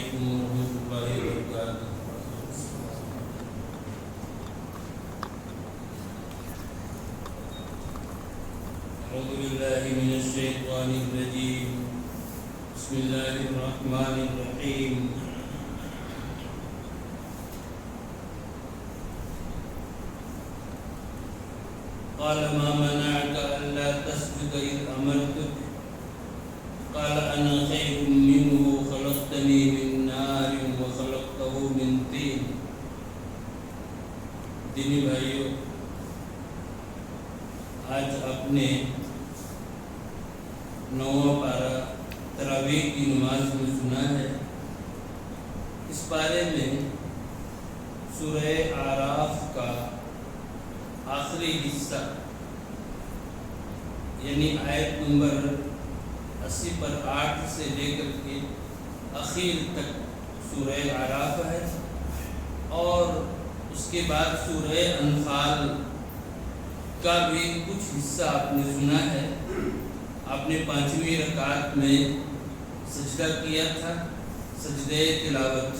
علیکم ورحمۃ اللہ وبرکاتہ۔ اعوذ باللہ من الشیطان الرجیم، بسم اللہ الرحمن الرحیم۔ قال ما منعك ألا تسجد إذ أمرتك قال أنا خير منه خلقتني من نار وخلقته من طين۔ دینی بھائیوں، آج اپنے 9واں پارہ تراویح کی نماز میں سنا ہے۔ اس پارے میں سورہ اعراف کا آخری حصہ یعنی آیت نمبر 80 پر 8 سے لے کر کے اخیر تک سورہ اعراف ہے، اور اس کے بعد سورہ انفال کا بھی کچھ حصہ آپ نے سنا ہے۔ آپ نے 5ویں رکعت میں سجدہ کیا تھا، سجدہ تلاوت۔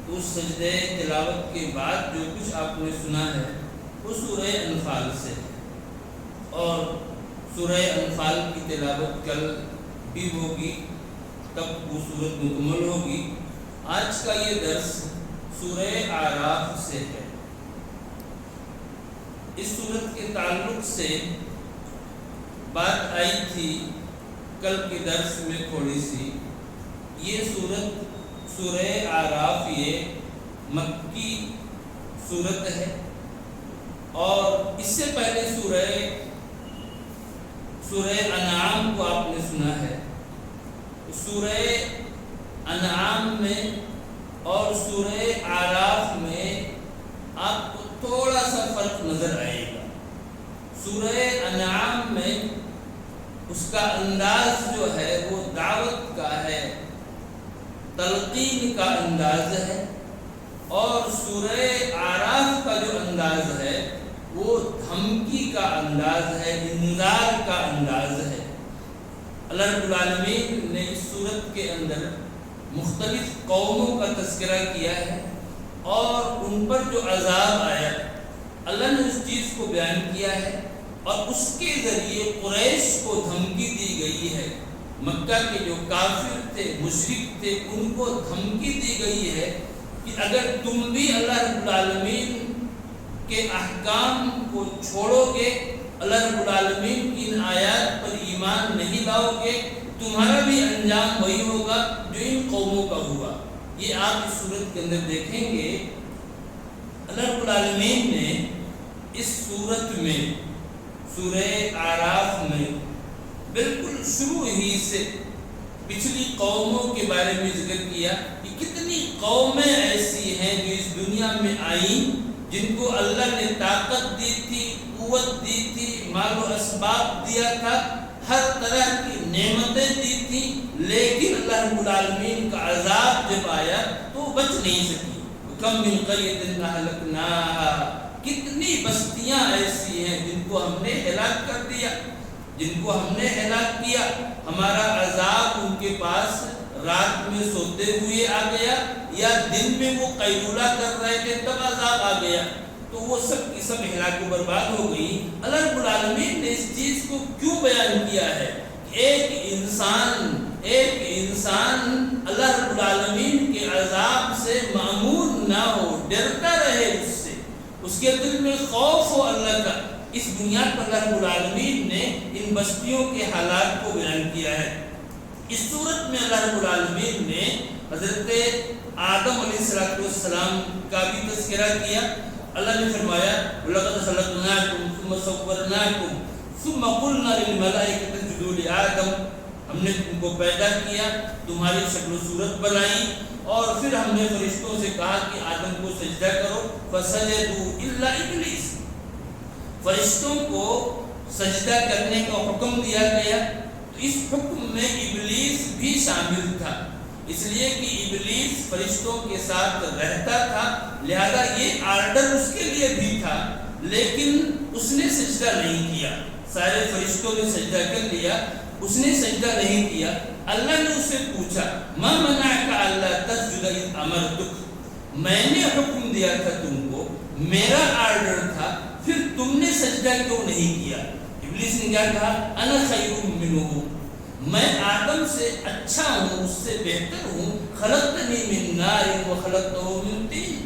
اس سجدہ تلاوت کے بعد جو کچھ آپ نے سنا ہے وہ سورہ انفال سے ہے، اور سورہ انفال کی تلاوت کل بھی ہوگی، تب وہ سورت مکمل ہوگی۔ آج کا یہ درس سورہ اعراف سے ہے۔ اس سورت کے تعلق سے بات آئی تھی کل کے درس میں تھوڑی سی۔ یہ سورہ اعراف یہ مکی سورت ہے، اور اس سے پہلے سورہ انعام کو آپ نے سنا ہے۔ سورہ انعام میں اور سورہ اعراف میں آپ کو تھوڑا سا فرق نظر آئے گا۔ سورہ انعام میں اس کا انداز جو ہے وہ دعوت کا ہے، تلقین کا انداز ہے، اور سورہ اعراف کا جو انداز ہے وہ دھمکی کا انداز ہے، انذار کا انداز ہے۔ اللہ رب العالمین نے اس سورت کے اندر مختلف قوموں کا تذکرہ کیا ہے، اور ان پر جو عذاب آیا اللہ نے اس چیز کو بیان کیا ہے، اور اس کے ذریعے قریش کو دھمکی دی گئی ہے۔ مکہ کے جو کافر تھے، مشرک تھے، ان کو دھمکی دی گئی ہے کہ اگر تم بھی اللہ رب العالمین کے احکام کو چھوڑو گے، اللہ رب العالمین کی ان آیات پر ایمان نہیں لاؤ گے، تمہارا بھی انجام وہی ہوگا جو ان قوموں کا ہوا۔ یہ آپ اس سورت کے اندر دیکھیں گے۔ اللہ رب العالمین نے اس سورت میں سورہ اعراف میں بالکل شروع ہی سے پچھلی قوموں کے بارے میں ذکر کیا کہ کتنی قومیں ایسی ہیں جو اس دنیا میں آئیں، جن کو اللہ نے طاقت دی تھی، قوت دی تھی، مال و اسباب دیا تھا، ہر طرح کی نعمتیں دی تھی، لیکن اللہ رب العالمین کا عذاب جب آیا تو بچ نہیں سکی۔ کم من قریۃ اہلکناھا، کتنی بستیاں ایسی ہیں جن کو ہم نے ہلاک کر دیا، جن کو ہم نے ہلاک کیا۔ ہمارا عذاب ان کے پاس رات میں سوتے ہوئے آ گیا، یا دن میں وہ قیلولہ کر رہے تھے تب عذاب آ گیا، تو وہ سب کی سب ہلاک و برباد ہو گئی۔ اللہ رب العالمین نے اس چیز کو کیوں بیان کیا ہے؟ ایک انسان اللہ رب العالمین کے عذاب سے معمور نہ ہو، ڈرتا رہے اس سے، اس کے دل میں خوف ہو اللہ کا۔ اس بنیاد پر اللہ رب العالمین نے ان بستیوں کے حالات کو بیان کیا ہے۔ اس صورت میں اللہ رب العالمین نے حضرت آدم علیہ السلام کا بھی تذکرہ کیا۔ اللہ نے فرمایا وَلَقَدْ خَلَقْنَاكُمْ ثُمَّ صَوَّرْنَاكُمْ ثُمَّ قُلْنَا لِلْمَلَائِكَةِ اسْجُدُوا لِآدَمَ، ہم نے تم کو پیدا کیا، تمہاری شکل و صورت بنائی، اور پھر ہم نے فرشتوں سے کہا کہ آدم کو سجدہ کرو، فَسَجَدُوا إِلَّا إِبْلِيسَ، فرشتوں کو سجدہ کرنے کا حکم دیا گیا۔ تو اس حکم میں ابلیس بھی شامل تھا، اس لیے کہ ابلیس فرشتوں کے ساتھ رہتا تھا، لہذا یہ آرڈر اس کے لیے بھی تھا، لیکن اس نے سجدہ نہیں کیا۔ سارے فرشتوں نے سجدہ کر لیا، اس نے سجدہ نہیں کیا۔ اللہ نے اس سے پوچھا ما منعک الا تسجد اذ امرتک، میں نے حکم دیا تھا تم کو، میرا آرڈر تھا، پھر تم نے سجدہ کیوں نہیں کیا؟ ابلیس نے کیا کہا؟ انا خیر منہ، میں آدم سے اچھا ہوں، اس سے بہتر ہوں، خلقتنی من نار وخلقتہ من طین،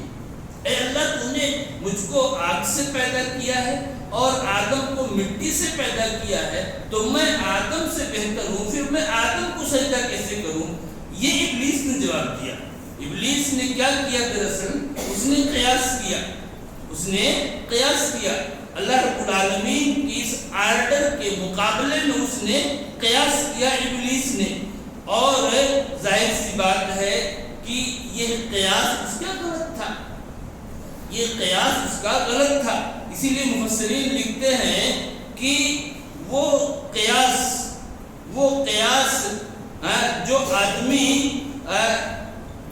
اے اللہ تو نے مجھ کو آگ سے پیدا کیا ہے اور آدم کو مٹی سے پیدا کیا ہے، تو میں آدم سے بہتر ہوں، پھر میں آدم کو سجدہ کیسے کروں؟ یہ ابلیس نے جواب دیا۔ ابلیس نے کیا کیا؟ دراصل اس نے قیاس کیا، اللہ رب العالمین کی اس آرڈر کے مقابلے میں اس نے قیاس کیا ابلیس نے، اور ظاہر سی بات ہے کہ یہ قیاس اس کا غلط تھا، یہ قیاس اس کا غلط تھا۔ اسی لیے مفسرین لکھتے ہیں کہ وہ قیاس جو آدمی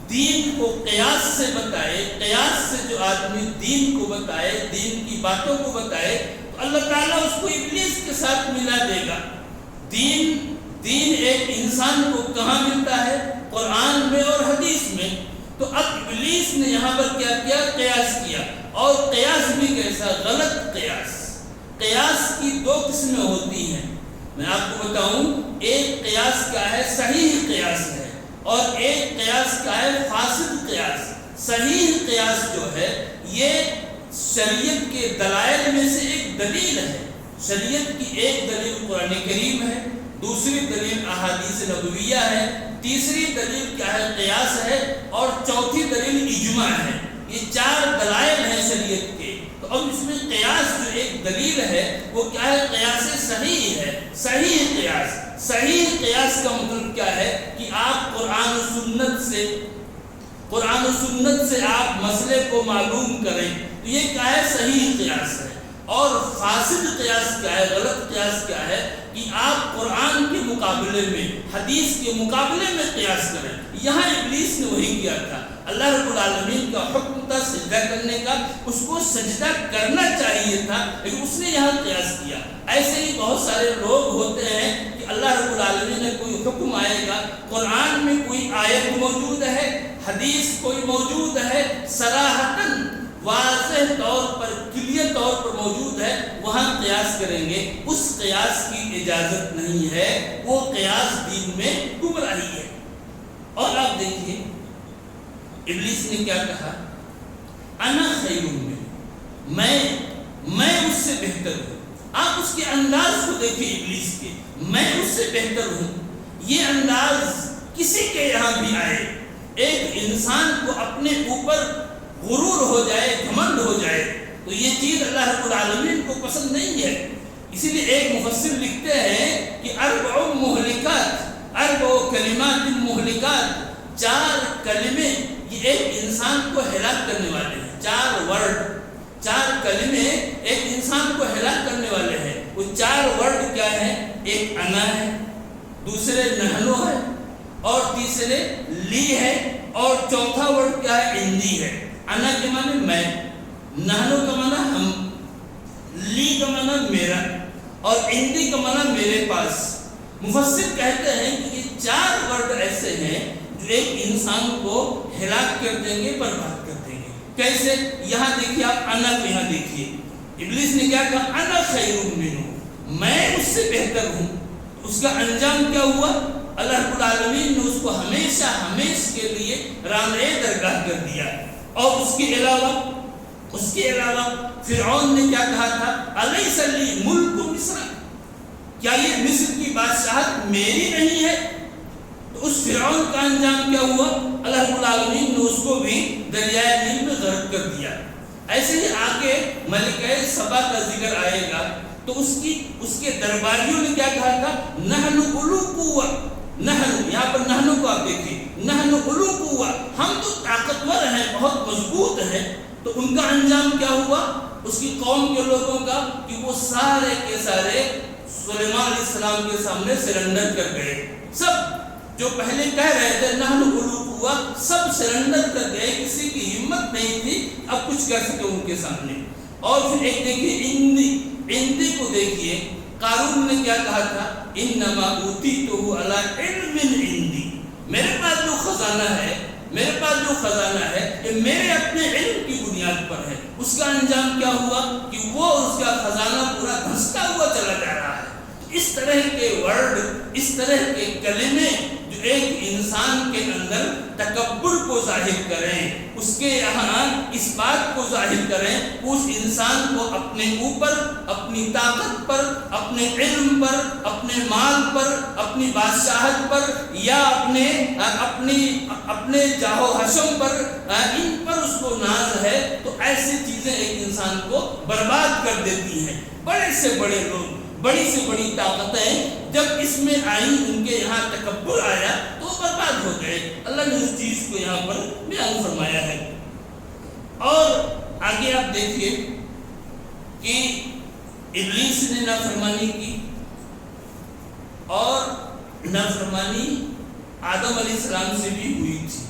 دین کو قیاس سے بتائے، قیاس سے جو آدمی دین کو بتائے، دین کی باتوں کو بتائے، تو اللہ تعالیٰ اس کو ابلیس کے ساتھ ملا دے گا۔ دین ایک انسان کو کہاں ملتا ہے؟ قرآن میں اور حدیث میں۔ تو اب ابلیس نے یہاں پر کیا کیا؟ قیاس کیا، اور قیاس بھی کیسا؟ غلط قیاس۔ قیاس کی دو قسمیں ہوتی ہیں، میں آپ کو بتاؤں، ایک قیاس کیا ہے؟ صحیح قیاس ہے، اور ایک قیاس کیا ہے؟ فاسد قیاس۔ صحیح قیاس جو ہے یہ شریعت کے دلائل میں سے ایک دلیل ہے، شریعت کی ایک دلیل قرآن کریم ہے، دوسری دلیل احادیث نبویہ ہے، تیسری دلیل کیا ہے؟ قیاس ہے، اور چوتھی دلیل اجماع ہے۔ یہ چار دلائل ہیں شریعت کے۔ تو اب اس میں قیاس جو ایک دلیل ہے وہ کیا ہے؟ قیاس صحیح ہے، صحیح قیاس۔ صحیح قیاس کا مطلب کیا ہے؟ کہ آپ قرآن و سنت سے آپ مسئلے کو معلوم کریں، تو یہ کیا ہے؟ صحیح قیاس ہے۔ اور فاسد قیاس کیا ہے؟ غلط قیاس کیا ہے؟ کہ آپ قرآن کے مقابلے میں، حدیث کے مقابلے میں قیاس کریں۔ یہاں ابلیس نے وہی کیا تھا، اللہ رب العالمین کا حکم تھا سجدہ کرنے کا، اس کو سجدہ کرنا چاہیے تھا، لیکن اس نے یہاں قیاس کیا۔ ایسے ہی بہت سارے لوگ ہوتے ہیں کہ اللہ رب العالمین نے کوئی حکم آئے گا، قرآن میں کوئی آیت موجود ہے، حدیث کوئی موجود ہے، صراحتاً واضح طور پر، کلیئر طور پر موجود ہے، وہاں قیاس کریں گے۔ اس قیاس کی اجازت نہیں ہے، وہ قیاس دین میں گمراہی ہے۔ اور آپ دیکھیے ابلیس نے کیا کہا؟ انا خیر منہ، میں اس سے بہتر ہوں۔ آپ اس کے انداز کو دیکھیے ابلیس کے، میں اس سے بہتر ہوں۔ یہ انداز کسی کے یہاں بھی آئے، ایک انسان کو اپنے اوپر غرور ہو جائے، گھمنڈ ہو جائے، تو یہ چیز اللہ رب العالمین کو پسند نہیں ہے۔ اسی لیے ایک مفسر لکھتے ہیں کہ اربع کلمات مہلکات، چار کلمے یہ ایک انسان کو ہلاک کرنے والے ہیں۔ چار کلمے ایک انسان کو ہلاک کرنے والے ہیں۔ وہ چار ورڈ کیا ہیں؟ ایک انا ہے، دوسرے نحنو ہے، اور تیسرے لی ہے، اور چوتھا ورڈ کیا ہے؟ اندی ہے۔ انا کے معنی میں، نحنو کا معنی ہم، لی کا معنی میرا، اور اندی کا معنی میرے پاس۔ مفسر کہتے ہیں کہ یہ چار ورڈ ایسے ہیں جو ایک انسان کو ہلاک کر دیں گے، برباد کر دیں گے۔ کیسے؟ یہاں دیکھیے آپ انا کو، یہاں دیکھیے ابلیس نے کیا کہا؟ انا خیر منہ، میں اس سے بہتر ہوں۔ اس کا انجام کیا ہوا؟ اللہ رب العالمین نے اس کو ہمیشہ کے لیے رامے درگاہ کر دیا۔ اور اس کے علاوہ فرعون نے کیا کہا تھا؟ الیس لی ملک مصر، کیا یہ مصر کی بادشاہت میری نہیں ہے؟ تو اس فرعون کا انجام کیا ہوا؟ اللہ رب العالمین نے اس کو بھی دریائے نیل میں غرق کر دیا۔ ایسے ہی آگے ملکہ سبا کا ذکر آئے گا، تو اس کے درباریوں نے کیا کہا تھا؟ نحن اولو قوہ، نحن، یہاں پر نحن کو آپ دیکھیے، نحن اولو قوہ، ہم تو طاقتور ہیں، بہت مضبوط ہیں۔ تو ان کا انجام کیا ہوا؟ اس کی قوم کے لوگوں کا، کہ وہ سارے کے سارے سلیمان علیہ السلام کے سامنے سرنڈر کر گئے۔ سب جو پہلے کہہ رہے تھے نحن اولو قوہ، سب سرنڈر کر گئے، کسی کی ہمت نہیں تھی اب کچھ کر سکے ان کے سامنے۔ اور پھر ایک دیکھیے اندی کو دیکھیے، قارون نے کیا کہا تھا؟ انما اوتیتہ علی علم عندی، میرے پاس جو خزانہ ہے، میرے پاس جو خزانہ ہے یہ میرے اپنے علم کی بنیاد پر ہے۔ اس کا انجام کیا ہوا کہ وہ اس کا خزانہ پورا دھنستا ہوا چلا جا رہا ہے۔ اس طرح کے ورڈ، اس طرح کے کلمے جو ایک انسان کے اندر تکبر کو ظاہر کریں، اس کے یہاں اس بات کو ظاہر کریں، اس انسان کو اپنے اوپر، اپنی طاقت پر، اپنے علم پر، اپنے مال پر، اپنی بادشاہت پر، یا اپنے جاہ و حشم پر، ان پر اس کو ناز ہے، تو ایسی چیزیں ایک انسان کو برباد کر دیتی ہیں۔ بڑے سے بڑے لوگ، بڑی سے بڑی طاقتیں جب اس میں آئیں، ان کے یہاں تکبر آیا تو برباد ہو گئے۔ اللہ نے اس چیز کو یہاں پر بیان فرمایا ہے۔ اور آگے آپ دیکھیے کہ ابلیس نے نافرمانی کی، اور نافرمانی آدم علیہ السلام سے بھی ہوئی تھی۔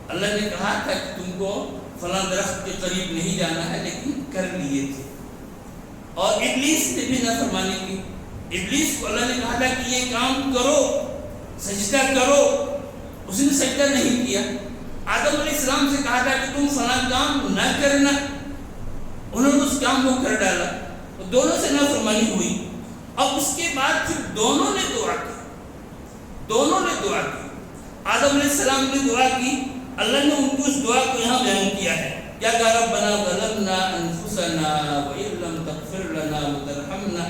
اللہ نے کہا تھا کہ تم کو فلاں درخت کے قریب نہیں جانا ہے، لیکن کر لیے تھے۔ اور ابلیس نے بھی نافرمانی کی۔ ابلیس کو اللہ نے کہا تھا کہ یہ کام کرو، سجدہ کرو، اس نے سجدہ نہیں کیا۔ آدم علیہ السلام سے کہا تھا کہ تم فلاں کام نہ کرنا، انہوں نے اس کام کو کر ڈالا، دونوں سے نافرمانی ہوئی۔ اب اس کے بعد پھر دونوں نے دعا کی، دونوں نے دعا کی۔ آدم علیہ السلام نے دعا کی، اللہ نے ان کو اس دعا کو یہاں بیان کیا ہے۔ کیا کہا؟ ربنا ظلمنا انفسنا وان لم تغفر لنا وترحمنا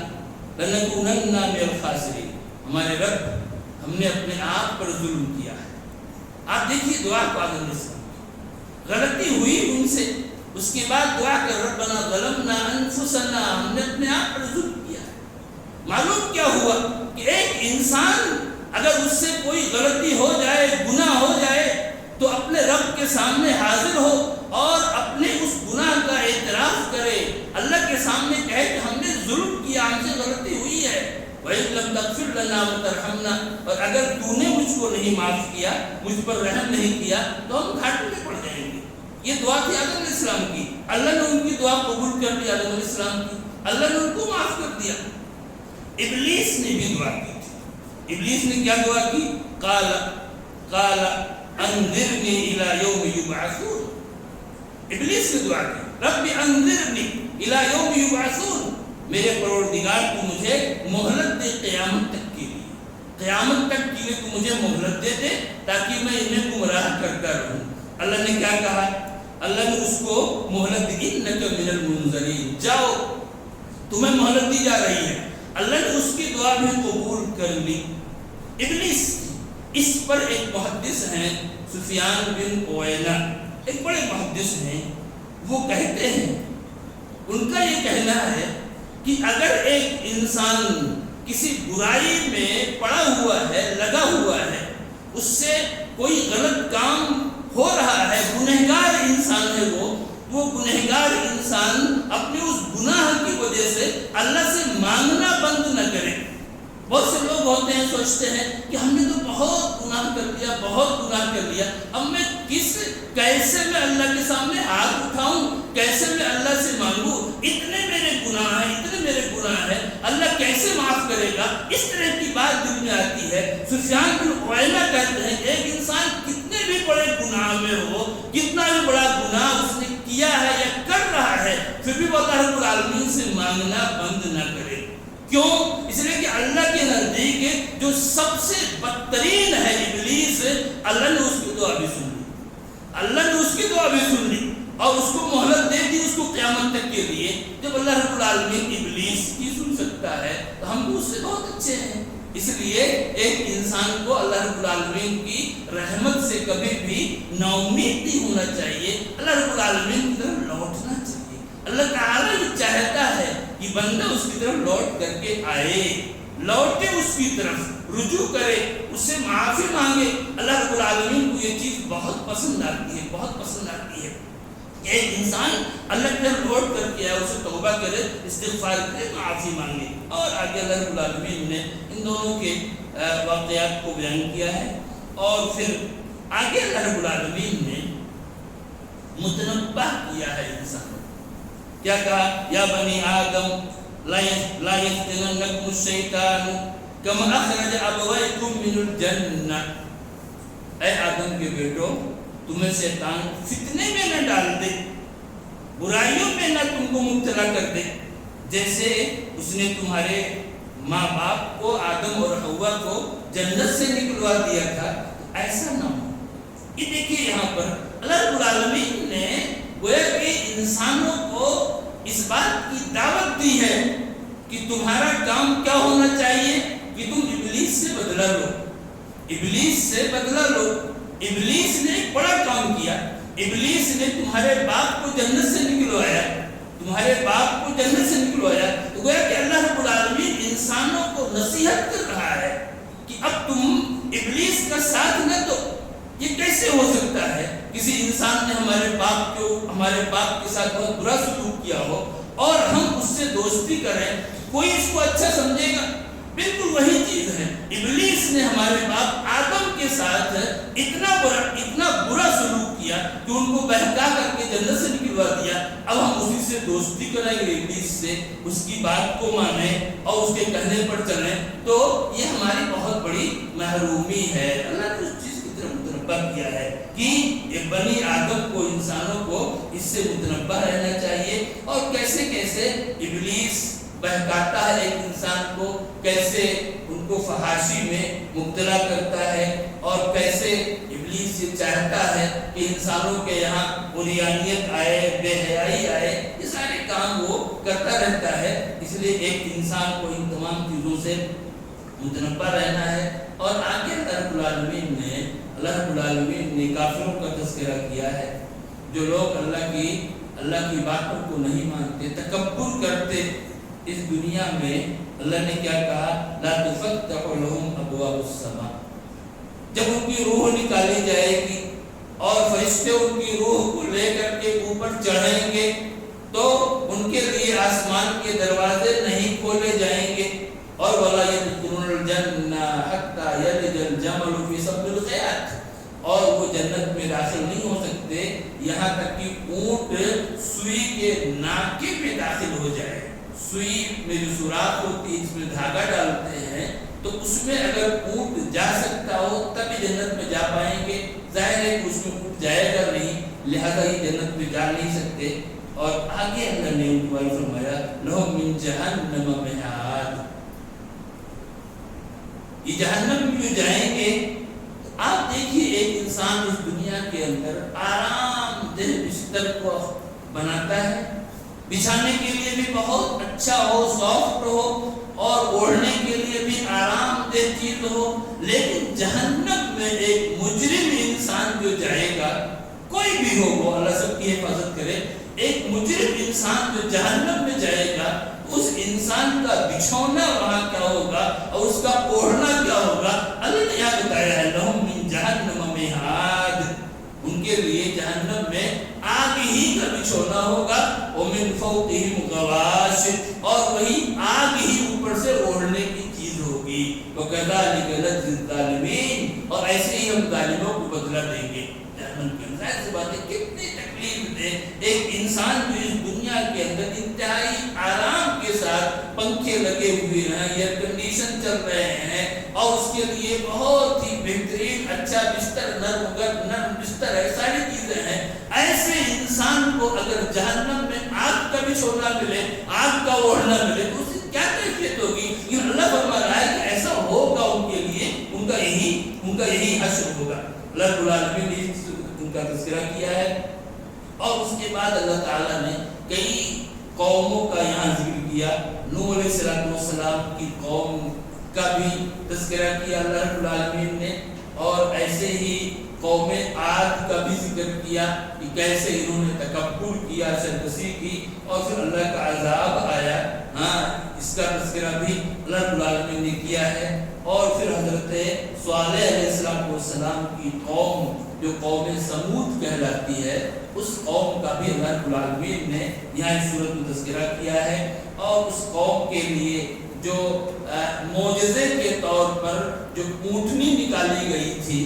لنکونن من الخاسرین۔ ہمارے رب، ہم نے اپنے آپ پر ظلم کیا ہے۔ آپ دیکھیے دعا کو، آدم علیہ السلام غلطی ہوئی ان سے، اس کے بعد دعا کر ربنا ظلمنا انفسنا، ہم نے اپنے آپ پر ظلم کیا ہے۔ معلوم کیا ہوا کہ ایک انسان اگر اس سے کوئی غلطی ہو جائے، گناہ ہو جائے، تو اپنے رب کے سامنے حاضر ہو اور اپنے اس گناہ کا اعتراف کرے، اللہ کے سامنے کہے کہ ہم نے ظلم کیا، ہم سے غلطی ہوئی ہے۔ وَإِن لَمْ تَغْفِرْ لَنَا وَتَرْحَمْنَا، اور اگر تو نے مجھ کو نہیں معاف کیا، مجھ پر رحم نہیں کیا، تو ہم گھاٹے میں پڑ جائیں گے۔ یہ دعا تھی آدم علیہ السلام کی۔ اللہ نے ان کی دعا قبول کر لی، آدم علیہ السلام کی، اللہ نے ان کو معاف کر دیا۔ ابلیس نے بھی دعا کی تھی۔ ابلیس نے کیا دعا کی؟ قال انذرنی الی یوم یبعثون۔ ابلیس نے دعا کی، رب انذرنی الی یوم یبعثون، میرے پروردگار تو مجھے مہلت دے قیامت تک کے لیے، قیامت تک کے لیے تو مجھے مہلت دے دے تاکہ میں انہیں گمراہ کرتا رہوں۔ اللہ نے کیا کہا؟ اللہ نے اس کو مہلت دی، انک من المنذرین، جاؤ تمہیں مہلت دی جا رہی ہے۔ اللہ نے اس کی دعا بھی قبول کر لی۔ ابلیس، اس پر ایک محدث ہیں سفیان بن عوینہ، ایک بڑے محدث ہیں، وہ کہتے ہیں، ان کا یہ کہنا ہے کہ اگر ایک انسان کسی برائی میں پڑا ہوا ہے، لگا ہوا ہے، اس سے کوئی غلط کام ہو رہا ہے، گنہگار انسان ہے وہ گنہگار انسان اپنے اس گناہ کی وجہ سے اللہ سے مانگنا بند نہ کرے۔ بہت سے لوگ ہوتے ہیں، سوچتے ہیں کہ ہم نے تو بہت گناہ کر لیا، بہت گناہ کر لیا، اب میں کیسے میں اللہ کے سامنے ہاتھ اٹھاؤں، کیسے میں اللہ سے مانگوں، اتنے میرے گناہ ہیں، اتنے میرے گناہ ہیں، اللہ کیسے معاف کرے گا؟ اس طرح کی بات دل میں آتی ہے۔ سفیان بن عوینہ کہتے ہیں ایک انسان کتنے بھی بڑے گناہ میں ہو، کتنا بھی بڑا گناہ اس نے کیا ہے یا کر رہا ہے، پھر بھی وہ اللہ رب العالمین سے مانگنا بند نہ کرے۔ کیوں؟ اس لیے کہ اللہ کے نزدیک جو سب سے بدترین ہے ابلیس، اللہ نے اس کی دعا بھی سن لی، اللہ نے اس کی دعا بھی سن لی اور اس کو مہلت دے دی اس کو قیامت تک کے لیے۔ جب اللہ رب العالمین ابلیس کی سن سکتا ہے تو ہم اس سے بہت اچھے ہیں۔ اس لیے ایک انسان کو اللہ رب العالمین کی رحمت سے کبھی بھی نا امید نہیں ہونا چاہیے، اللہ رب العالمین کی طرف لوٹنا چاہیے۔ اللہ تعالیٰ یہ چاہتا ہے کہ بندہ اس کی طرف لوٹ کر کے آئے، لوٹے اس کی طرف، رجوع کرے، اس سے معافی مانگے۔ اللہ رب العالمین کو یہ چیز بہت پسند آتی ہے، بہت پسند آتی ہے۔ ایک انسان اللہ کی طرف لوٹ کر کے آئے، اسے توبہ کرے، استغفار کرے، معافی مانگے۔ اور آگے اللہ رب العالمین نے ان دونوں کے واقعات کو بیان کیا ہے۔ اور پھر آگے اللہ رب العالمین نے متنبہ کیا ہے انسان، کیا کہا؟ یا بنی آدم لا یفتننکم الشیطان کما اخرج ابویکم من الجنہ، اے آدم کے بیٹو تمہیں شیطان فتنے میں نہ ڈال دے، برائیوں میں نہ تم کو مبتلا کر دے، جیسے اس نے تمہارے ماں باپ کو آدم اور حوا کو جنت سے نکلوا دیا تھا، ایسا نہ ہو۔ یہ دیکھیے یہاں پر اللہ رب العالمین نے گویا کہ انسانوں کو اس بات کی دعوت دی ہے کہ تمہارا کام کیا ہونا چاہیے کہ تم ابلیس سے بدلہ لو، ابلیس سے بدلہ لو۔ ابلیس نے ایک بڑا کام کیا، ابلیس نے تمہارے باپ کو جنت سے نکلوایا، تمہارے باپ کو جنت سے نکلوایا، تو گویا کہ اللہ رب العالمین انسانوں کو نصیحت کر رہا ہے کہ اب تم ابلیس کا ساتھ نہ دو۔ یہ کیسے ہو سکتا ہے کسی انسان نے ہمارے باپ کے ساتھ بہت برا سلوک کیا ہو اور ہم اس سے دوستی کریں، کوئی اس کو اچھا سمجھے گا؟ بالکل وہی چیز ہے، ابلیس نے ہمارے باپ آدم کے ساتھ اتنا برا سلوک کیا کہ ان کو بہکا کر کے جنت سے نکلوا دیا۔ اب ہم اسی سے دوستی کریں گے، ابلیس سے، اس کی بات کو مانیں اور اس کے کہنے پر چلیں، تو یہ ہماری بہت بڑی محرومی ہے۔ اللہ نے اس چیز کی طرف متنبہ کیا ہے کہ یہ بنی آدم کو، انسانوں کو اس سے متنبہ رہنا چاہیے، اور کیسے کیسے ابلیس بہکاتا ہے ایک انسان کو، کیسے ان کو فحاشی میں مبتلا کرتا ہے، اور کیسے ابلیس یہ چاہتا ہے کہ انسانوں کے یہاں عریانیت آئے، بے حیائی آئے، یہ سارے کام وہ کرتا رہتا ہے۔ اس لیے ایک انسان کو ان تمام چیزوں سے متنبہ رہنا ہے۔ اور آگے اللہ رب العالمین نے کافروں کا تذکرہ کیا ہے، جو لوگ اللہ کی باتوں کو نہیں مانتے، تکبر کرتے اس دنیا میں۔ اللہ نے کیا کہا؟ لا تفتح لهم ابواب السماء، جب ان کی روح نکالی جائے گی اور فرشتے ان کی روح کو لے کر کے اوپر چڑھیں گے تو ان کے لیے آسمان کے دروازے نہیں کھولے جائیں گے، اور ولا يدخلون الجنہ حتى يلج الجمل في سم الخياط، اور وہ جنت میں داخل نہیں ہو سکتے یہاں تک کہ اونٹ سوئی کے ناکے میں داخل ہو جائے۔ سوئی میں جو سوراخ ہوتی ہے، اس میں دھاگا ڈالتے ہیں، تو اس میں اگر اونٹ جا سکتا ہو تبھی جنت میں جا پائیں گے۔ ظاہر ہے کہ اس میں اونٹ جائے گا نہیں، لہذا ہی جنت میں جا نہیں سکتے۔ اور آگے اللہ نے ان کو فرمایا لہم من جہنم مہاد، یہ جہنم میں جو جائیں گے، آپ دیکھیے ایک انسان اس دنیا کے اندر آرام دہ بستر کو بناتا ہے، بچھانے کے لیے بھی بہت اچھا ہو، سافٹ ہو، اور اوڑھنے کے لیے بھی آرام دہ چیز ہو، لیکن جہنم میں ایک مجرم انسان جو جائے گا، کوئی بھی ہو وہ، اللہ سب کی حفاظت کرے، ایک مجرم انسان جو جہنم میں جائے گا، اس انسان کا بچھونا وہاں کیا ہوگا اور اس کا اوڑھنا کیا ہوگا؟ اللہ نے یہاں بتایا ہے لہم من جہنم مہاد، ان کے لیے جہنم میں آگ ہی کا بچھونا ہوگا، ومن فوقہم غواش، اور وہی آگ ہی اوپر سے اوڑھنے کی چیز ہوگی، وکذالک نجزی الظالمین، اور ایسے ہی ہم ظالموں کو بدلہ دیں گے جہنم کے اندر۔ ظاہر سی بات ہے کتنی تکلیف دے ایک انسان جو اس دنیا کے اندر انتہائی آرام کے ساتھ، پنکھے لگے ہوئے ہیں، ایئر کنڈیشن چل رہے ہیں، اور اس کے لیے بہت ہی بہترین اچھا بستر، نرم بستر ہے، ساری چیزیں ہیں، ایسے انسان کو اگر جہنم میں آگ کا بچھونا ملے، آگ کا اوڑھنا ملے، تو اس سے کیا کیفیت ہوگی؟ یہ اللہ فرما رہا ہے کہ ایسا ہوگا ان کے لیے، ان کا یہی حشر ہوگا۔ اللہ رب العالمین نے ان کا تذکرہ کیا ہے، اور اس کے بعد اللہ تعالیٰ نے کئی قوموں کا یہاں ذکر کیا۔ نوح علیہ السلام کی قوم کا بھی تذکرہ کیا اللہ رب العالمین نے، اور ایسے ہی قوم عاد کا بھی ذکر کیا کہ کیسے انہوں نے تکبر کیا، سرکشی کی، اور پھر اللہ کا عذاب آیا۔ اس کا تذکرہ بھی اللہ رب العالمین نے کیا ہے۔ اور پھر حضرت صالح علیہ السلام کی قوم جو قوم سمود کہلاتی ہے، اس قوم کا بھی اللہ رب العالمین نے یہاں اس صورت میں تذکرہ کیا ہے، اور اس قوم کے لیے جو معجزے کے طور پر جو اونٹنی نکالی گئی تھی،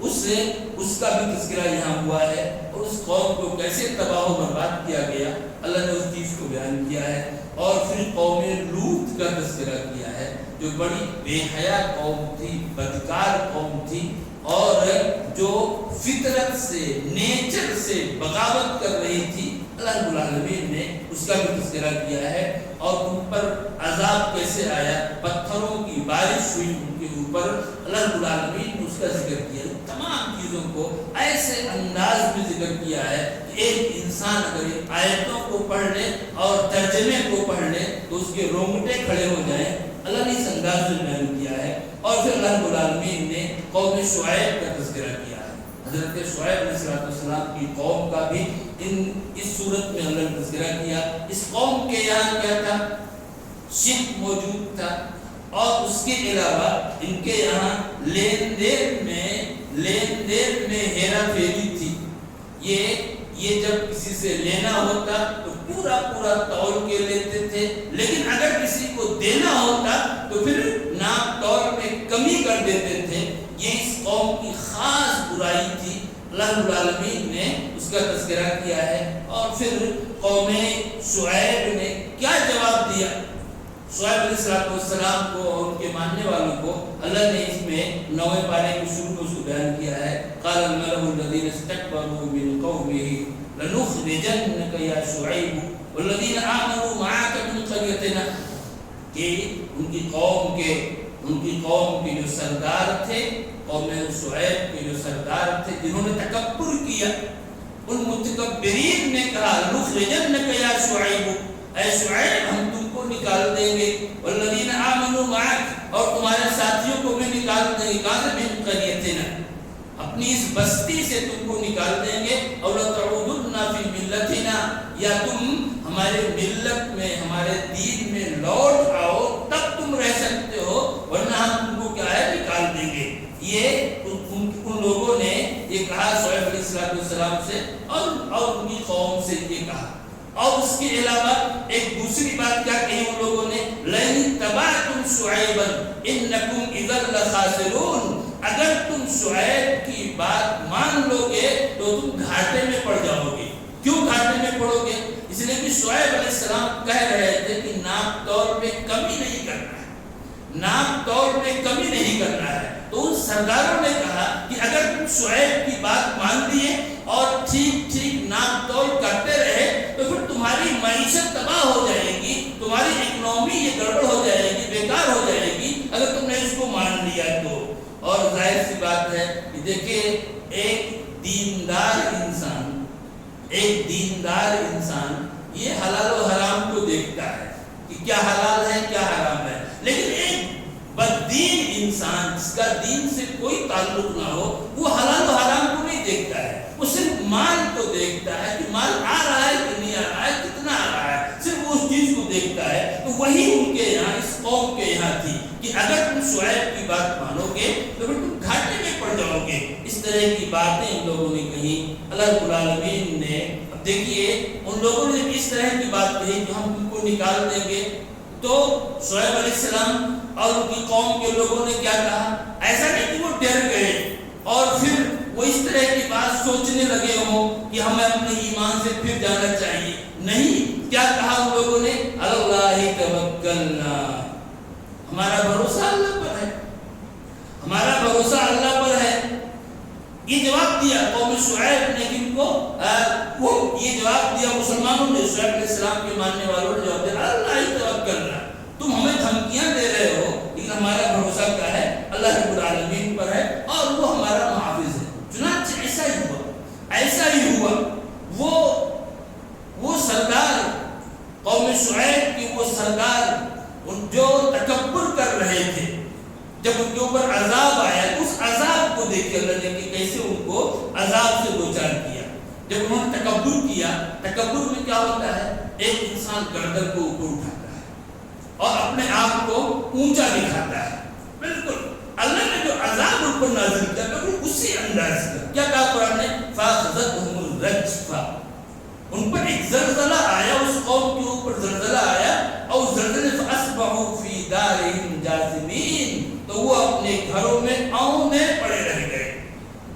اس کا بھی تذکرہ یہاں ہوا ہے، اور اس قوم کو کیسے تباہ و برباد کیا گیا اللہ نے اس چیز کو بیان کیا ہے۔ اور پھر قوم لوط کا تذکرہ کیا ہے، جو بڑی بے حیا قوم تھی، بدکار قوم تھی، اور جو فطرت سے، نیچر سے بغاوت کر رہی تھی، اللہ رب العالمین نے اس کا بھی تذکرہ کیا ہے، اور ان پر عذاب کیسے آیا، پتھروں کی بارش ہوئی ان کے اوپر، اللہ رب العالمین نے اس کا ذکر کیا۔ تمام چیزوں کو ایسے انداز میں ذکر کیا ہے کہ ایک انسان اگر آیتوں کو پڑھ لے اور ترجمے کو پڑھ لے تو اس کے رونگٹے کھڑے ہو جائیں۔ اللہ نے اس انداز میں بیان کیا ہے، اور پھر اللہ رب العالمین نے قوم شعیب کا تذکرہ کیا ہے۔ حضرت شعیب علیہ السلام کی قوم کا بھی اس صورت میں اللہ نے تذکرہ کیا۔ اس قوم کے یہاں کیا تھا؟ شرک موجود تھا، اور اس کے علاوہ ان کے یہاں لین دین میں ہیرا پھیری تھی۔ یہ جب کسی سے لینا ہوتا تو پورا تول کے لیتے تھے، لیکن اگر کسی کو دینا ہوتا تو پھر ناپ تول میں کمی کر دیتے تھے۔ یہ اس قوم کی خاص برائی تھی، اللہ رب العالمین نے اس کا تذکرہ کیا ہے۔ اور پھر قوم شعیب نے کیا جواب دیا؟ شعیب علیہ السلام کو اور ان کے ماننے والوں کو اللہ نے اس میں 9 پارے کے شروع میں اس کو بیان کیا ہے۔ قال الملأ الذين استكبروا من قومه لنخرجنك يا شعيب والذين آمنوا معك من قريتنا، کہ ان کی قوم کے جو سردار تھے، قوم شعیب کے جو سردار تھے جنہوں نے تکبر کیا، ان متکبرین نے کہا لنخرجنك يا شعيب، اے شعیب ہم تم کو نکال دیں گے، والذین آمنوا معک، اور تمہارے ساتھیوں کو بھی نکال دیں گے، کہاں سے؟ من قریتنا، اپنی اس بستی سے تم کو نکال دیں گے، اور لتعودن فی ملتنا، یا تم ہمارے ملت میں، ہمارے دین میں لوٹ آؤ تب تم رہ سکتے ہو، ورنہ ہم تم کو کیا ہے نکال دیں گے۔ یہ ان لوگوں نے یہ کہا شعیب علیہ السلام سے، اور ان کی قوم سے یہ کہا۔ اور اس کے علاوہ ایک دوسری بات کیا کہی ان لوگوں نے؟ لَئِنِ اتَّبَعْتُمْ شُعَيْبًا إِنَّكُمْ إِذًا لَخَاسِرُونَ، اگر تم شعیب کی بات مان لو گے تو تم گھاٹے میں پڑ جاؤ گے۔ کیوں گھاٹے میں پڑو گے؟ اس لیے کہ شعیب علیہ السلام کہہ رہے تھے کہ ناپ تول میں کمی نہیں کرنا ہے، ناپ تول میں کمی نہیں کرنا ہے۔ تو ان سرداروں نے کہا کہ اگر تم شعیب کی بات مان لیے اور ٹھیک ناپ تول کرتے رہے تو پھر تمہاری معیشت تباہ ہو جائے گی، تمہاری اکنومی یہ گڑبڑ ہو جائے گی، بیکار ہو جائے گی اگر تم نے اس کو مان لیا تو۔ اور ظاہر سی بات ہے کہ دیکھیں ایک دیندار انسان یہ حلال و حرام کو دیکھتا ہے کہ کیا حلال ہے کیا حرام ہے، لیکن ایک بددین انسان جس کا دین سے کوئی تعلق نہ ہو وہ حلال و حرام کو نہیں دیکھتا ہے، وہ صرف مال کو دیکھتا ہے کہ مال آ رہا ہے کہ نہیں آ رہا ہے، کتنا آ رہا ہے، صرف وہ اس چیز کو دیکھتا ہے۔ تو وہی ان کے یہاں، اس قوم کے یہاں تھی کہ اگر تم شعیب کی بات مانو گے تو پھر تم گھاٹے میں پڑ جاؤ گے۔ اس طرح کی باتیں ان لوگوں نے کہی۔ اللہ رب العالمین نے، اب دیکھیے ان لوگوں نے اس طرح کی بات کہی کہ ہم تم کو نکال دیں گے، تو شعیب علیہ السلام اور ان کی قوم کے لوگوں نے کیا کہا؟ ایسا نہیں کہ وہ ڈر گئے اور پھر وہ اس طرح کی بات سوچنے لگے ہوں کہ ہمیں اپنے ایمان سے پھر جانا چاہیے، نہیں۔ کیا کہا ان لوگوں نے؟ اللہ توکلنا، ہمارا بھروسہ اللہ پر ہے، ہمارا بھروسہ اللہ پر ہے۔ یہ جواب دیا قوم شعیب نے، کن کو؟ وہ یہ جواب دیا مسلمانوں نے، شعیب علیہ السلام کے ماننے والوں نے جواب دیا اللہ توکلنا، تم ہمیں دھمکیاں دے رہے ہو لیکن ہمارا بھروسہ کیا ہے؟ اللہ رب العالمین پر ہے، اور وہ ہمارا محافظ ہے۔ چنانچہ ایسا ہی ہوا۔ وہ سردار، قوم شعیب کی وہ سردار جو تکبر کر رہے تھے، جب ان کے اوپر عذاب آیا اس عذاب کو دیکھ کے اللہ نے کہ کیسے ان کو عذاب سے دوچار کیا۔ جب انہوں نے تکبر کیا، تکبر میں کیا ہوتا ہے؟ ایک انسان گردن کو اوپر اٹھاتا ہے اور اپنے آپ کو اونچا دکھاتا ہے۔ بالکل اللہ نے جو عذاب ان پر نازل کیا بالکل اسی انداز کا۔ کیا کہا قرآن نے؟ فَأَخَذَتْهُمُ الرَّجْفَةُ، ان پر ایک زلزلہ آیا، اس قوم کے اوپر زلزلہ آیا، اور زلزلے فَأَصْبَحُوا فِي دَارِهِمْ جَاثِمِينَ، تو وہ اپنے گھروں میں اونے پڑے رہ گئے۔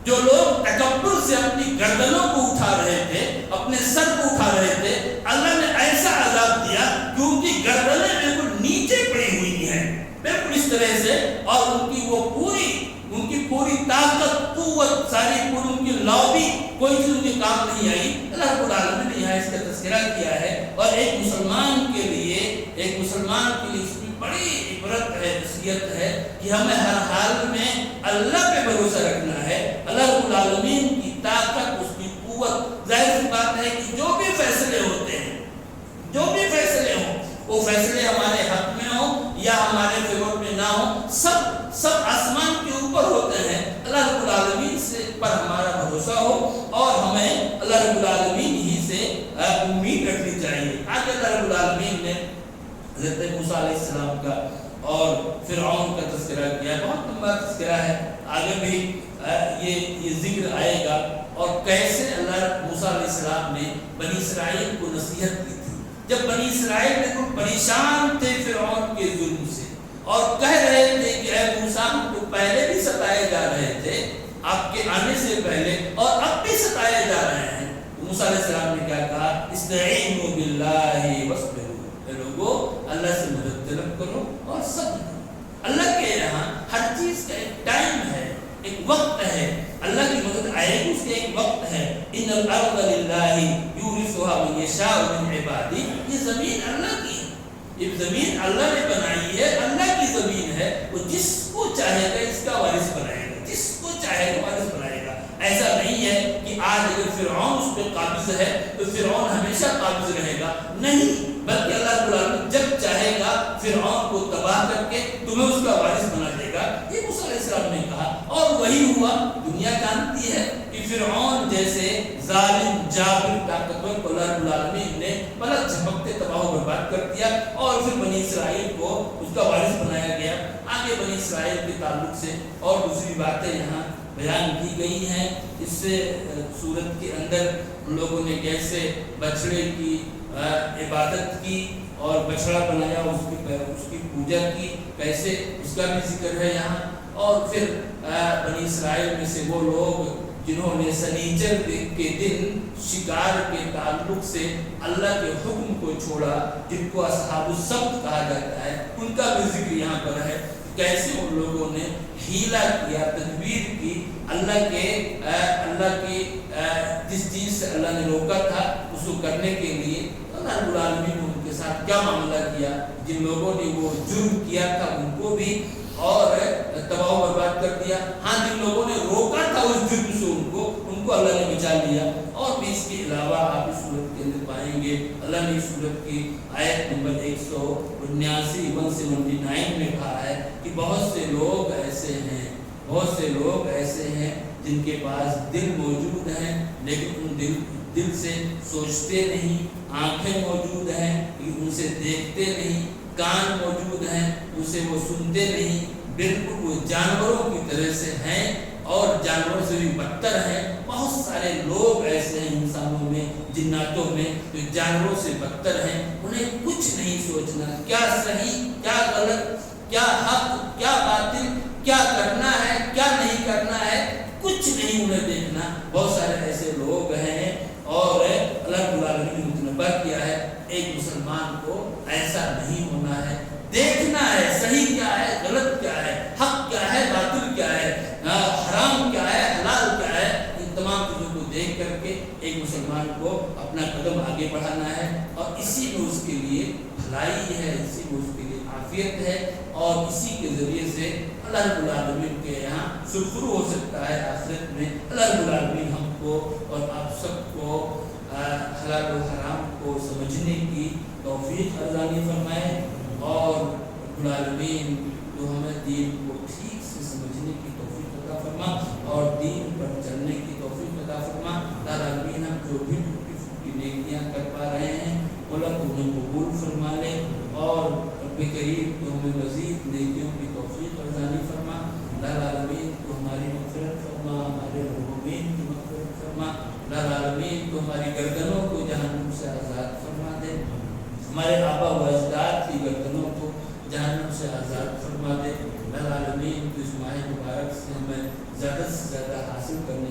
جو لوگ تکبر سے اپنی گردنوں کو اٹھا رہے تھے، اپنے سر کو اٹھا رہے تھے، اللہ نے ایسا عذاب دیا کہ ان کی گردنیں بالکل نیچے پڑی ہوئی ہیں، بالکل اس ساری پوری ان کی لابی کوئی چیز ان کے کام نہیں آئی. اللہ رب العالمین نے یہاں اس کا تذکرہ کیا ہے. اور ایک مسلمان کے لیے اس میں بڑی عبرت ہے, نصیحت ہے کہ ہمیں ہر حال میں اللہ پہ بھروسہ رکھنا ہے. اللہ رب العالمین کی طاقت, اس کی قوت. ظاہر سی بات ہے کہ جو بھی فیصلے ہوتے ہیں, جو بھی فیصلے ہوں, وہ فیصلے ہمارے حق میں ہوں یا ہمارے فیور میں نہ ہوں, سب آسمان کے اوپر ہوتے ہیں. اللہ رب العالمین سے پر ہمارا بھروسہ ہو اور ہمیں اللہ رب العالمین ہی سے امید رکھنی چاہیے. آگے اللہ رب العالمین نے حضرت موسیٰ علیہ السلام کا اور فرعون کا تذکرہ کیا. بہت لمبا تذکرہ ہے, آگے بھی یہ ذکر آئے گا. اور کیسے اللہ موسیٰ علیہ السلام نے بنی اسرائیل کو نصیحت کی تھی جب بنی اسرائیل بالکل پریشان تھے فرعون کے ظلم سے, اور کہہ رہے تھے کہ اے موسیٰ, تو پہلے بھی ستائے جا رہے تھے آپ کے آنے سے پہلے, اور اب بھی ستائے جا رہے ہیں. موسیٰ علیہ السلام نے کیا کہا؟ استعینوا باللہ واصبروا. اے لوگو, اللہ سے مدد طلب کرو اور صبر کرو. اللہ کے یہاں ہر چیز کا ایک ٹائم ہے, ایک وقت ہے. اللہ کی مدد آئے گی, اس کے ایک وقت ہے. ان الارض للہ یورثها من یشاء من عبادہ. یہ زمین اللہ کی ہے, یہ زمین اللہ نے بنائی ہے, اللہ کی زمین ہے. وہ جس کو چاہے گا اس کا وارث بنائے گا, جس کو چاہے گا وارث بنائے گا. ایسا نہیں ہے کہ آج اگر فرعون اس پہ قابض ہے تو فرعون ہمیشہ قابض رہے گا, نہیں. بلکہ اللہ رب العالمین جب چاہے گا فرعون کو تباہ کر کے تمہیں اس کا وارث بنا دے گا. یہ موسیٰ علیہ السلام نے کہا, اور وہی ہوا. دنیا جانتی ہے کہ فرعون جیسے ظالم جابر طاقتور کو اللہ رب العالمین نے پلک جھپکتے تباہ و برباد کر دیا, اور پھر بنی اسرائیل کو اس کا وارث بنایا گیا. آگے بنی اسرائیل کے تعلق سے اور دوسری باتیں یہاں بیان کی گئی ہیں. اس سے سورت کے اندر لوگوں نے کیسے بچڑے کی عبادت کی اور بچڑا بنایا, اس کی پوجا کی, کیسے اس کا بھی ذکر ہے یہاں. اور پھر بنی اسرائیل میں سے وہ لوگ جنہوں نے سنیچر کے دن شکار کے تعلق سے اللہ کے حکم کو چھوڑا, جن کو اصحاب السبت کہا جاتا ہے, ان کا بھی ذکر یہاں پر ہے. کیسے ان لوگوں نے ہیلا کیا, تدبیر کی, اللہ کی جس چیز سے اللہ نے روکا تھا اس کو کرنے کے لیے. اللہ رب العالمین نے ان کے ساتھ کیا معاملہ کیا. جن لوگوں نے وہ جرم کیا تھا ان کو بھی اور تباہ و برباد کر دیا. ہاں, جن لوگوں نے روکا تھا اس جرم سے ان کو اللہ نے بچا لیا. اور بھی اس کے علاوہ آپ اس سورت کے اندر پائیں گے اللہ نے اس سورت کی آیت نمبر 179 میں کہا ہے کہ بہت سے لوگ ایسے ہیں جن کے پاس دل موجود ہیں لیکن ان دل سے سوچتے نہیں, آنکھیں موجود ہیں لیکن ان سے دیکھتے نہیں, کان موجود ہیں ان سے وہ سنتے نہیں. بالکل وہ جانوروں کی طرح سے ہیں اور جانوروں سے بھی بدتر ہیں. بہت سارے لوگ ایسے ہیں انسانوں میں, جناتوں میں, جو جانوروں سے بدتر ہیں. انہیں کچھ نہیں سوچنا, کیا صحیح, کیا غلط, کیا حق, کیا باطل, کیا کرنا ہے, کیا نہیں کرنا ہے, کچھ نہیں انہیں دیکھنا. بہت سارے ایسے لوگ ہیں اور اللہ رب العالمین نے متنبہ کیا ہے ایک مسلمان کو ایسا نہیں ہونا ہے. دیکھنا ہے صحیح کیا ہے, غلط کیا ہے, حق کیا ہے, باطل کیا ہے, حرام کیا ہے, حلال کیا ہے. ان تمام چیزوں کو دیکھ کر کے ایک مسلمان کو اپنا قدم آگے بڑھانا ہے. اور اسی میں اس کے لیے بھلائی ہے, اسی میں اس کے لیے عافیت ہے, اور اسی کے ذریعے سے اللہ رب العالمین کے یہاں سرخرو ہو سکتا ہے آخرت میں. اللہ رب العالمین ہم کو اور آپ سب کو حلال و حرام کو سمجھنے کی توفیق عطا فرمائے, اور رب العالمین جو ہمیں دین کو ٹھیک سے سمجھنے کی توفیق عطا فرما اور دین پر چلنے کی توفیق عطا فرما. العالمین ہم جو بھی ٹوٹی پھوٹی نیکیاں کر پا رہے ہیں اللہ کو ہمیں قبول فرما لے, اور رب کریم تو ہمیں مزید نیکیوں کی توفیق عطا فرما. العالمین تو ہماری مغفرت فرما, ہمارے محرومین کی مغفرت فرما. العالمین تو ہماری گردنوں کو جہنم سے آزاد فرما دے, ہمارے آبا و اجداد کی گردنوں کو جہنم سے آزاد فرما دے. العالمین تو اس ماہ مبارک سے ہمیں زیادہ سے زیادہ حاصل کرنے